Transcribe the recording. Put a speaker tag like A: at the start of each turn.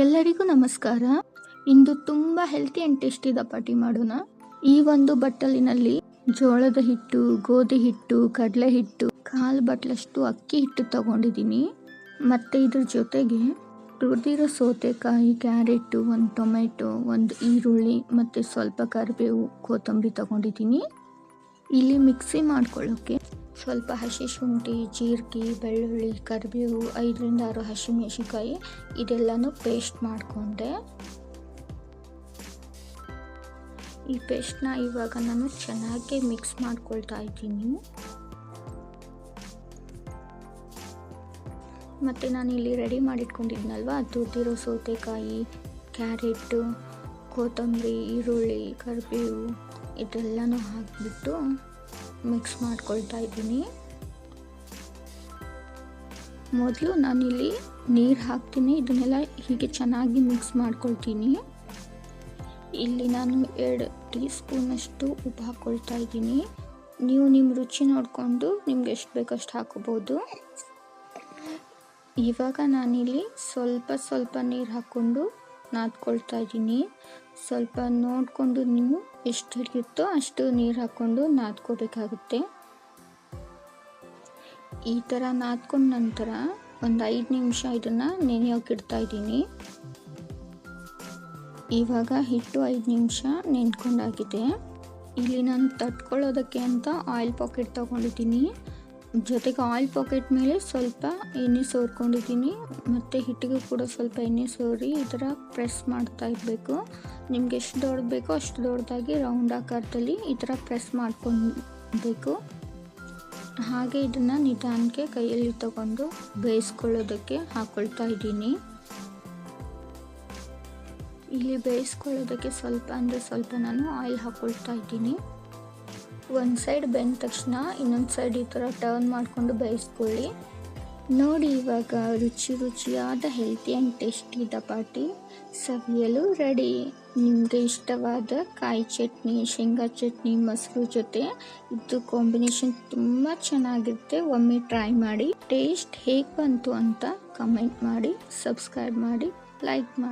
A: ಎಲ್ಲರಿಗೂ ನಮಸ್ಕಾರ. ಇಂದು ತುಂಬ ಹೆಲ್ತಿ ಆ್ಯಂಡ್ ಟೇಸ್ಟಿ ದಪಾಟಿ ಮಾಡೋಣ. ಈ ಒಂದು ಬಟ್ಟಲಿನಲ್ಲಿ ಜೋಳದ ಹಿಟ್ಟು, ಗೋಧಿ ಹಿಟ್ಟು, ಕಡಲೆ ಹಿಟ್ಟು, 1/4 ಬಟ್ಲಷ್ಟು ಅಕ್ಕಿ ಹಿಟ್ಟು ತಗೊಂಡಿದ್ದೀನಿ. ಮತ್ತು ಇದ್ರ ಜೊತೆಗೆ ತುರಿದಿರೋ ಸೌತೆಕಾಯಿ, ಕ್ಯಾರೆಟು, 1 ಟೊಮೆಟೊ, 1 ಈರುಳ್ಳಿ ಮತ್ತು ಸ್ವಲ್ಪ ಕರಿಬೇವು, ಕೊತ್ತಂಬರಿ ತಗೊಂಡಿದ್ದೀನಿ. ಇಲ್ಲಿ ಮಿಕ್ಸಿ ಮಾಡ್ಕೊಳ್ಳೋಕ್ಕೆ ಸ್ವಲ್ಪ ಹಸಿ ಶುಂಠಿ, ಜೀರಿಗೆ, ಬೆಳ್ಳುಳ್ಳಿ, ಕರಿಬೇವು, 5ರಿಂದ 6 ಹಸಿಮೆಣಸಿನಕಾಯಿ ಇದೆಲ್ಲನೂ ಪೇಸ್ಟ್ ಮಾಡಿಕೊಂಡೆ. ಈ ಪೇಸ್ಟ್ನ ಇವಾಗ ನಾನು ಚೆನ್ನಾಗಿ ಮಿಕ್ಸ್ ಮಾಡ್ಕೊಳ್ತಾ ಇದ್ದೀನಿ. ಮತ್ತು ನಾನು ಇಲ್ಲಿ ರೆಡಿ ಮಾಡಿಟ್ಕೊಂಡಿದ್ನಲ್ವ, ತುರಿದಿರೋ ಸೌತೆಕಾಯಿ, ಕ್ಯಾರೆಟು, ಕೊತ್ತಂಬರಿ, ಈರುಳ್ಳಿ, ಕರಿಬೇವು ಇದೆಲ್ಲನೂ ಹಾಕಿಬಿಟ್ಟು ಮಿಕ್ಸ್ ಮಾಡ್ಕೊಳ್ತಾ ಇದ್ದೀನಿ. ಮೊದಲು ನಾನಿಲ್ಲಿ ನೀರು ಹಾಕ್ತೀನಿ, ಇದನ್ನೆಲ್ಲ ಹೀಗೆ ಚೆನ್ನಾಗಿ ಮಿಕ್ಸ್ ಮಾಡ್ಕೊಳ್ತೀನಿ. ಇಲ್ಲಿ ನಾನು 2 ಟೀ ಸ್ಪೂನಷ್ಟು ಉಪ್ಪು ಹಾಕ್ಕೊಳ್ತಾ ಇದ್ದೀನಿ. ನೀವು ನಿಮ್ಮ ರುಚಿ ನೋಡಿಕೊಂಡು ನಿಮ್ಗೆ ಎಷ್ಟು ಬೇಕಷ್ಟು ಹಾಕೋಬೋದು. ಇವಾಗ ನಾನಿಲ್ಲಿ ಸ್ವಲ್ಪ ನೀರು ಹಾಕ್ಕೊಂಡು ನಾದ್ಕೊಳ್ತಾ ಇದ್ದೀನಿ. ಸ್ವಲ್ಪ ನೋಡಿಕೊಂಡು ನೀವು ಎಷ್ಟು ಹಿಡಿಯುತ್ತೋ ಅಷ್ಟು ನೀರು ಹಾಕ್ಕೊಂಡು ನಾದ್ಕೋಬೇಕಾಗುತ್ತೆ. ಈ ಥರ ನಾದ್ಕೊಂಡ ನಂತರ ಒಂದು 5 ನಿಮಿಷ ಇದನ್ನು ನೆನೆಯೋಕೆ ಇಡ್ತಾ ಇದ್ದೀನಿ. ಇವಾಗ ಹಿಟ್ಟು 5 ನಿಮಿಷ ನೆನ್ಕೊಂಡಾಗಿದೆ. ಇಲ್ಲಿ ನಾನು ತಟ್ಕೊಳ್ಳೋದಕ್ಕೆ ಅಂತ ಆಯಿಲ್ ಪಾಕೆಟ್ ತೊಗೊಂಡಿದ್ದೀನಿ. ಜೊತೆಗೆ ಆಯಿಲ್ ಪಾಕೆಟ್ ಮೇಲೆ ಸ್ವಲ್ಪ ಎಣ್ಣೆ ಸೋರ್ಕೊಂಡಿದ್ದೀನಿ. ಮತ್ತು ಹಿಟ್ಟಿಗೂ ಕೂಡ ಸ್ವಲ್ಪ ಎಣ್ಣೆ ಸೋರಿ ಈ ಥರ ಪ್ರೆಸ್ ಮಾಡ್ತಾ ಇರಬೇಕು. ನಿಮ್ಗೆ ಎಷ್ಟು ದೊಡ್ಡದು ಬೇಕೋ ಅಷ್ಟು ದೊಡ್ಡದಾಗಿ ರೌಂಡ್ ಆಕಾರದಲ್ಲಿ ಈ ಥರ ಪ್ರೆಸ್ ಮಾಡ್ಕೊಳ್ಬೇಕು. ಹಾಗೆ ಇದನ್ನು ನಿಧಾನಕ್ಕೆ ಕೈಯಲ್ಲಿ ತಗೊಂಡು ಬೇಯಿಸ್ಕೊಳ್ಳೋದಕ್ಕೆ ಹಾಕ್ಕೊಳ್ತಾ ಇದ್ದೀನಿ. ಇಲ್ಲಿ ಬೇಯಿಸ್ಕೊಳ್ಳೋದಕ್ಕೆ ಸ್ವಲ್ಪ ನಾನು ಆಯಿಲ್ ಹಾಕ್ಕೊಳ್ತಾ ಇದ್ದೀನಿ. ಒಂದು ಸೈಡ್ ಬೆಂದ ತಕ್ಷಣ ಇನ್ನೊಂದು ಸೈಡ್ ಈ ಥರ ಟರ್ನ್ ಮಾಡಿಕೊಂಡು ಬೇಯಿಸ್ಕೊಳ್ಳಿ. ನೋಡಿ, ಇವಾಗ ರುಚಿಯಾದ ಹೆಲ್ತಿ ಆ್ಯಂಡ್ ಟೇಸ್ಟಿ ದಪಾಟಿ ಸವಿಯಲು ರೆಡಿ. ನಿಮಗೆ ಇಷ್ಟವಾದ ಕಾಯಿ ಚಟ್ನಿ, ಶೇಂಗಾ ಚಟ್ನಿ, ಮೊಸರು ಜೊತೆ ಇದು ಕಾಂಬಿನೇಷನ್ ತುಂಬ ಚೆನ್ನಾಗಿರುತ್ತೆ. ಒಮ್ಮೆ ಟ್ರೈ ಮಾಡಿ. ಟೇಸ್ಟ್ ಹೇಗೆ ಬಂತು ಅಂತ ಕಮೆಂಟ್ ಮಾಡಿ, ಸಬ್ಸ್ಕ್ರೈಬ್ ಮಾಡಿ, ಲೈಕ್ ಮಾಡಿ.